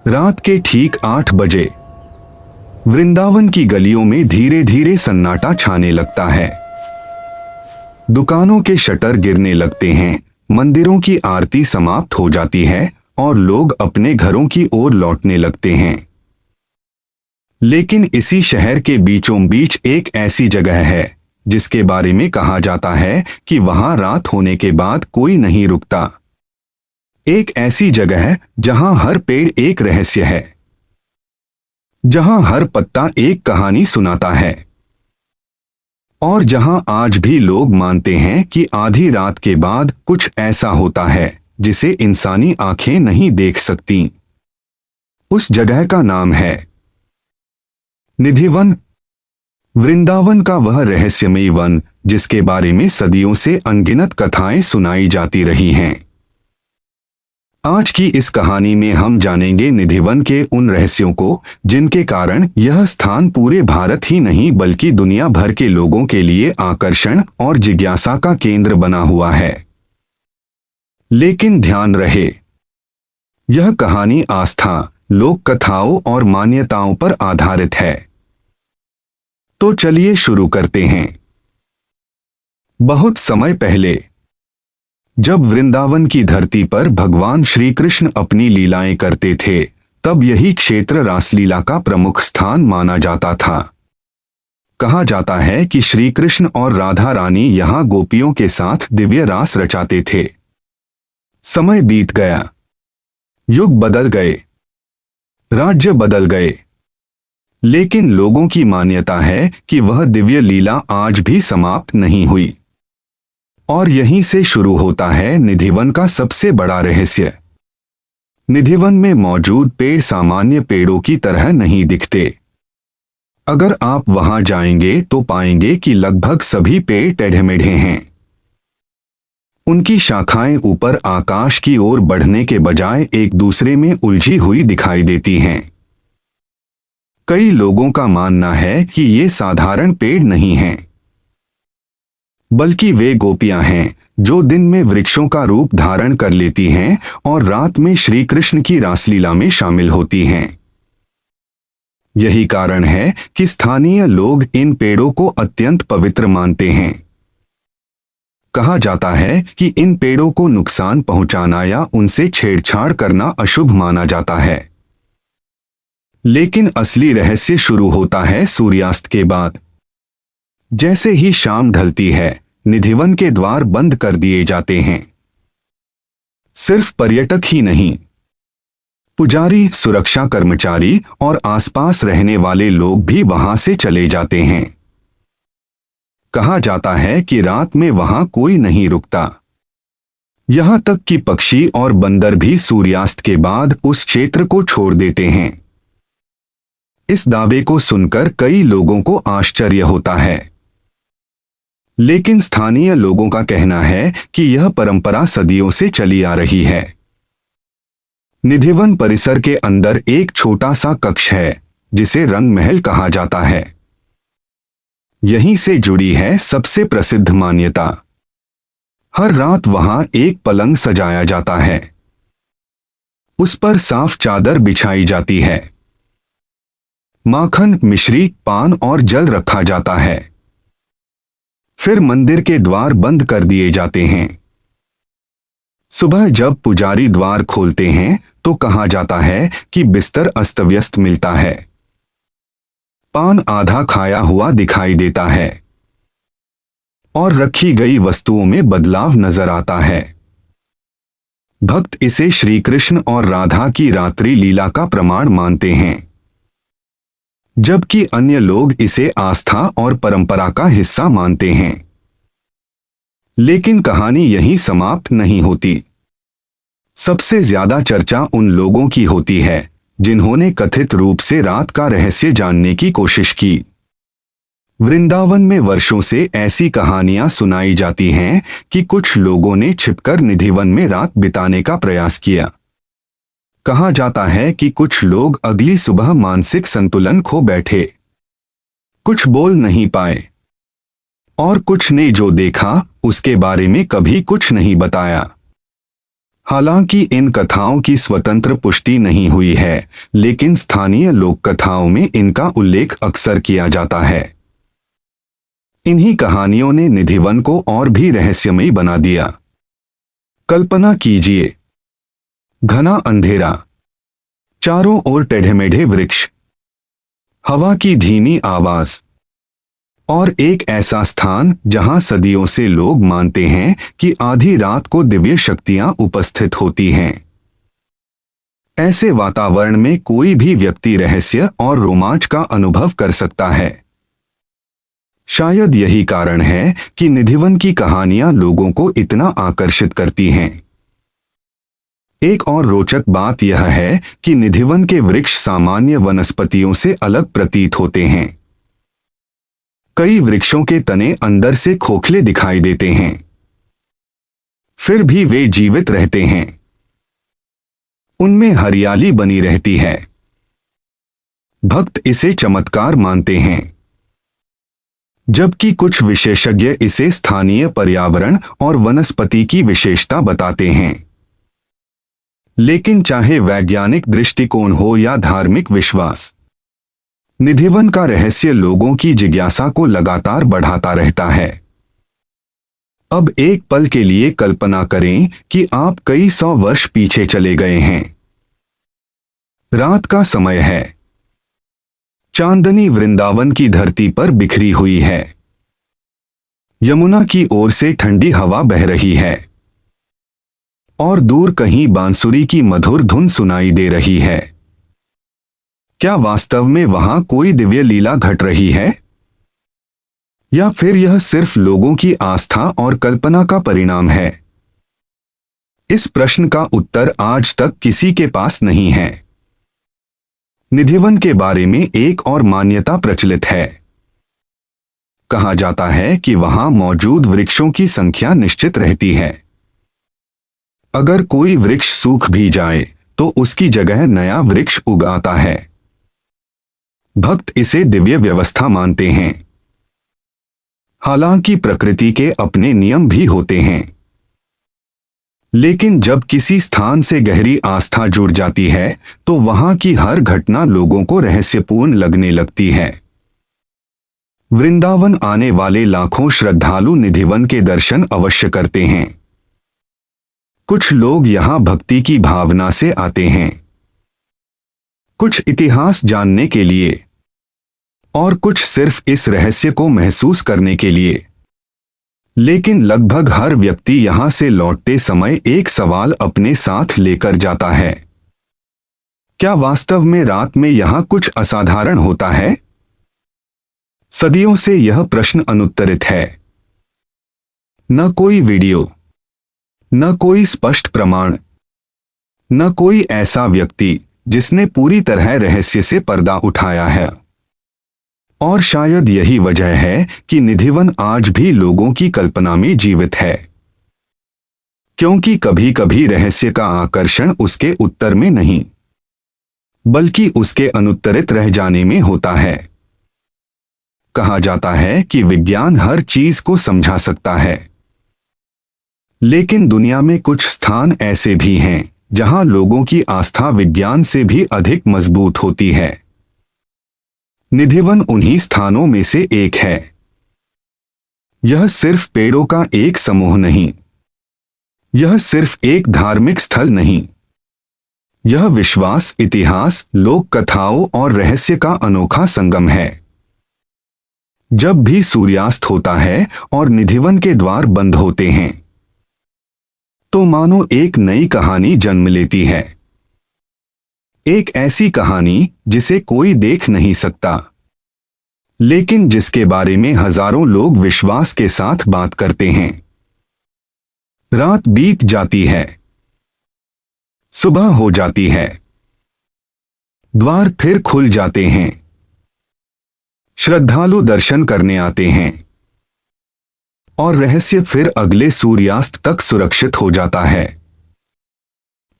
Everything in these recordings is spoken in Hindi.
रात के ठीक 8 बजे वृंदावन की गलियों में धीरे धीरे सन्नाटा छाने लगता है। दुकानों के शटर गिरने लगते हैं, मंदिरों की आरती समाप्त हो जाती है और लोग अपने घरों की ओर लौटने लगते हैं। लेकिन इसी शहर के बीचों बीच एक ऐसी जगह है जिसके बारे में कहा जाता है कि वहां रात होने के बाद कोई नहीं रुकता। एक ऐसी जगह है जहां हर पेड़ एक रहस्य है, जहां हर पत्ता एक कहानी सुनाता है और जहां आज भी लोग मानते हैं कि आधी रात के बाद कुछ ऐसा होता है जिसे इंसानी आंखें नहीं देख सकती। उस जगह का नाम है निधिवन। वृंदावन का वह रहस्यमयी वन जिसके बारे में सदियों से अनगिनत कथाएं सुनाई जाती रही हैं। आज की इस कहानी में हम जानेंगे निधिवन के उन रहस्यों को जिनके कारण यह स्थान पूरे भारत ही नहीं बल्कि दुनिया भर के लोगों के लिए आकर्षण और जिज्ञासा का केंद्र बना हुआ है। लेकिन ध्यान रहे, यह कहानी आस्था, लोक कथाओं और मान्यताओं पर आधारित है। तो चलिए शुरू करते हैं। बहुत समय पहले जब वृंदावन की धरती पर भगवान श्री कृष्ण अपनी लीलाएं करते थे, तब यही क्षेत्र रासलीला का प्रमुख स्थान माना जाता था। कहा जाता है कि श्री कृष्ण और राधा रानी यहां गोपियों के साथ दिव्य रास रचाते थे। समय बीत गया, युग बदल गए, राज्य बदल गए, लेकिन लोगों की मान्यता है कि वह दिव्य लीला आज भी समाप्त नहीं हुई। और यहीं से शुरू होता है निधिवन का सबसे बड़ा रहस्य। निधिवन में मौजूद पेड़ सामान्य पेड़ों की तरह नहीं दिखते। अगर आप वहां जाएंगे तो पाएंगे कि लगभग सभी पेड़ टेढ़े-मेढ़े हैं। उनकी शाखाएं ऊपर आकाश की ओर बढ़ने के बजाय एक दूसरे में उलझी हुई दिखाई देती हैं। कई लोगों का मानना है कि ये साधारण पेड़ नहीं हैं, बल्कि वे गोपियां हैं जो दिन में वृक्षों का रूप धारण कर लेती हैं और रात में श्री कृष्ण की रासलीला में शामिल होती हैं। यही कारण है कि स्थानीय लोग इन पेड़ों को अत्यंत पवित्र मानते हैं। कहा जाता है कि इन पेड़ों को नुकसान पहुंचाना या उनसे छेड़छाड़ करना अशुभ माना जाता है। लेकिन असली रहस्य शुरू होता है सूर्यास्त के बाद। जैसे ही शाम ढलती है, निधिवन के द्वार बंद कर दिए जाते हैं। सिर्फ पर्यटक ही नहीं, पुजारी, सुरक्षा कर्मचारी और आसपास रहने वाले लोग भी वहां से चले जाते हैं। कहा जाता है कि रात में वहां कोई नहीं रुकता। यहां तक कि पक्षी और बंदर भी सूर्यास्त के बाद उस क्षेत्र को छोड़ देते हैं। इस दावे को सुनकर कई लोगों को आश्चर्य होता है, लेकिन स्थानीय लोगों का कहना है कि यह परंपरा सदियों से चली आ रही है। निधिवन परिसर के अंदर एक छोटा सा कक्ष है जिसे रंग महल कहा जाता है। यहीं से जुड़ी है सबसे प्रसिद्ध मान्यता। हर रात वहां एक पलंग सजाया जाता है। उस पर साफ चादर बिछाई जाती है। माखन, मिश्री, पान और जल रखा जाता है। फिर मंदिर के द्वार बंद कर दिए जाते हैं। सुबह जब पुजारी द्वार खोलते हैं तो कहा जाता है कि बिस्तर अस्त व्यस्त मिलता है। पान आधा खाया हुआ दिखाई देता है और रखी गई वस्तुओं में बदलाव नजर आता है। भक्त इसे श्री कृष्ण और राधा की रात्रि लीला का प्रमाण मानते हैं, जबकि अन्य लोग इसे आस्था और परंपरा का हिस्सा मानते हैं। लेकिन कहानी यहीं समाप्त नहीं होती। सबसे ज्यादा चर्चा उन लोगों की होती है जिन्होंने कथित रूप से रात का रहस्य जानने की कोशिश की। वृंदावन में वर्षों से ऐसी कहानियां सुनाई जाती हैं कि कुछ लोगों ने छिपकर निधिवन में रात बिताने का प्रयास किया। कहा जाता है कि कुछ लोग अगली सुबह मानसिक संतुलन खो बैठे, कुछ बोल नहीं पाए और कुछ ने जो देखा उसके बारे में कभी कुछ नहीं बताया। हालांकि इन कथाओं की स्वतंत्र पुष्टि नहीं हुई है, लेकिन स्थानीय लोक कथाओं में इनका उल्लेख अक्सर किया जाता है। इन्हीं कहानियों ने निधिवन को और भी रहस्यमयी बना दिया। कल्पना कीजिए, घना अंधेरा, चारों ओर टेढ़े-मेढ़े वृक्ष, हवा की धीमी आवाज और एक ऐसा स्थान जहां सदियों से लोग मानते हैं कि आधी रात को दिव्य शक्तियां उपस्थित होती हैं। ऐसे वातावरण में कोई भी व्यक्ति रहस्य और रोमांच का अनुभव कर सकता है। शायद यही कारण है कि निधिवन की कहानियां लोगों को इतना आकर्षित करती हैं। एक और रोचक बात यह है कि निधिवन के वृक्ष सामान्य वनस्पतियों से अलग प्रतीत होते हैं। कई वृक्षों के तने अंदर से खोखले दिखाई देते हैं, फिर भी वे जीवित रहते हैं। उनमें हरियाली बनी रहती है। भक्त इसे चमत्कार मानते हैं, जबकि कुछ विशेषज्ञ इसे स्थानीय पर्यावरण और वनस्पति की विशेषता बताते हैं। लेकिन चाहे वैज्ञानिक दृष्टिकोण हो या धार्मिक विश्वास, निधिवन का रहस्य लोगों की जिज्ञासा को लगातार बढ़ाता रहता है। अब एक पल के लिए कल्पना करें कि आप कई 100 वर्ष पीछे चले गए हैं। रात का समय है। चांदनी वृंदावन की धरती पर बिखरी हुई है। यमुना की ओर से ठंडी हवा बह रही है और दूर कहीं बांसुरी की मधुर धुन सुनाई दे रही है। क्या वास्तव में वहां कोई दिव्य लीला घट रही है, या फिर यह सिर्फ लोगों की आस्था और कल्पना का परिणाम है? इस प्रश्न का उत्तर आज तक किसी के पास नहीं है। निधिवन के बारे में एक और मान्यता प्रचलित है। कहा जाता है कि वहां मौजूद वृक्षों की संख्या निश्चित रहती है। अगर कोई वृक्ष सूख भी जाए तो उसकी जगह नया वृक्ष उग आता है। भक्त इसे दिव्य व्यवस्था मानते हैं। हालांकि प्रकृति के अपने नियम भी होते हैं, लेकिन जब किसी स्थान से गहरी आस्था जुड़ जाती है तो वहां की हर घटना लोगों को रहस्यपूर्ण लगने लगती है। वृंदावन आने वाले लाखों श्रद्धालु निधिवन के दर्शन अवश्य करते हैं। कुछ लोग यहां भक्ति की भावना से आते हैं, कुछ इतिहास जानने के लिए और कुछ सिर्फ इस रहस्य को महसूस करने के लिए। लेकिन लगभग हर व्यक्ति यहां से लौटते समय एक सवाल अपने साथ लेकर जाता है। क्या वास्तव में रात में यहां कुछ असाधारण होता है? सदियों से यह प्रश्न अनुत्तरित है। न कोई वीडियो, न कोई स्पष्ट प्रमाण, न कोई ऐसा व्यक्ति जिसने पूरी तरह रहस्य से पर्दा उठाया है। और शायद यही वजह है कि निधिवन आज भी लोगों की कल्पना में जीवित है, क्योंकि कभी कभी रहस्य का आकर्षण उसके उत्तर में नहीं, बल्कि उसके अनुत्तरित रह जाने में होता है। कहा जाता है कि विज्ञान हर चीज को समझा सकता है, लेकिन दुनिया में कुछ स्थान ऐसे भी हैं जहां लोगों की आस्था विज्ञान से भी अधिक मजबूत होती है। निधिवन उन्हीं स्थानों में से एक है। यह सिर्फ पेड़ों का एक समूह नहीं, यह सिर्फ एक धार्मिक स्थल नहीं, यह विश्वास, इतिहास, लोक कथाओं और रहस्य का अनोखा संगम है। जब भी सूर्यास्त होता है और निधिवन के द्वार बंद होते हैं, तो मानो एक नई कहानी जन्म लेती है। एक ऐसी कहानी जिसे कोई देख नहीं सकता, लेकिन जिसके बारे में हजारों लोग विश्वास के साथ बात करते हैं। रात बीत जाती है, सुबह हो जाती है, द्वार फिर खुल जाते हैं, श्रद्धालु दर्शन करने आते हैं और रहस्य फिर अगले सूर्यास्त तक सुरक्षित हो जाता है।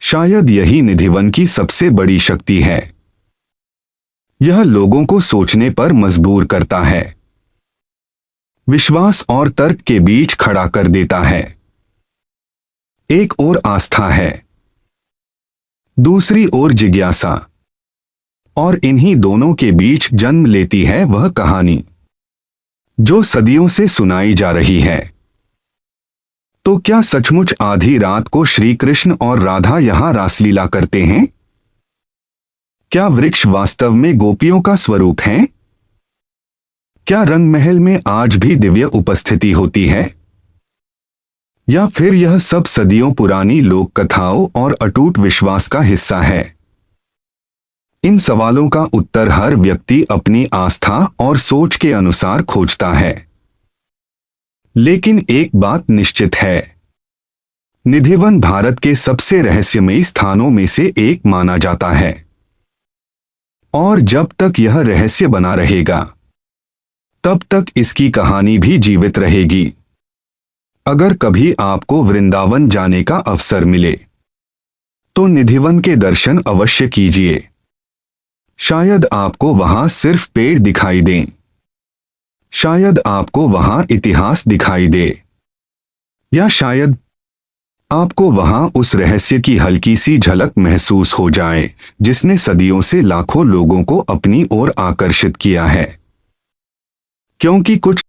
शायद यही निधिवन की सबसे बड़ी शक्ति है। यह लोगों को सोचने पर मजबूर करता है, विश्वास और तर्क के बीच खड़ा कर देता है। एक ओर आस्था है, दूसरी ओर जिज्ञासा, और इन्हीं दोनों के बीच जन्म लेती है वह कहानी जो सदियों से सुनाई जा रही है। तो क्या सचमुच आधी रात को श्री कृष्ण और राधा यहां रासलीला करते हैं? क्या वृक्ष वास्तव में गोपियों का स्वरूप है? क्या रंगमहल में आज भी दिव्य उपस्थिति होती है? या फिर यह सब सदियों पुरानी लोक कथाओं और अटूट विश्वास का हिस्सा है? इन सवालों का उत्तर हर व्यक्ति अपनी आस्था और सोच के अनुसार खोजता है। लेकिन एक बात निश्चित है, निधिवन भारत के सबसे रहस्यमयी स्थानों में से एक माना जाता है। और जब तक यह रहस्य बना रहेगा, तब तक इसकी कहानी भी जीवित रहेगी। अगर कभी आपको वृंदावन जाने का अवसर मिले, तो निधिवन के दर्शन अवश्य कीजिए। शायद आपको वहां सिर्फ पेड़ दिखाई दें, शायद आपको वहां इतिहास दिखाई दे, या शायद आपको वहां उस रहस्य की हल्की सी झलक महसूस हो जाए जिसने सदियों से लाखों लोगों को अपनी ओर आकर्षित किया है। क्योंकि कुछ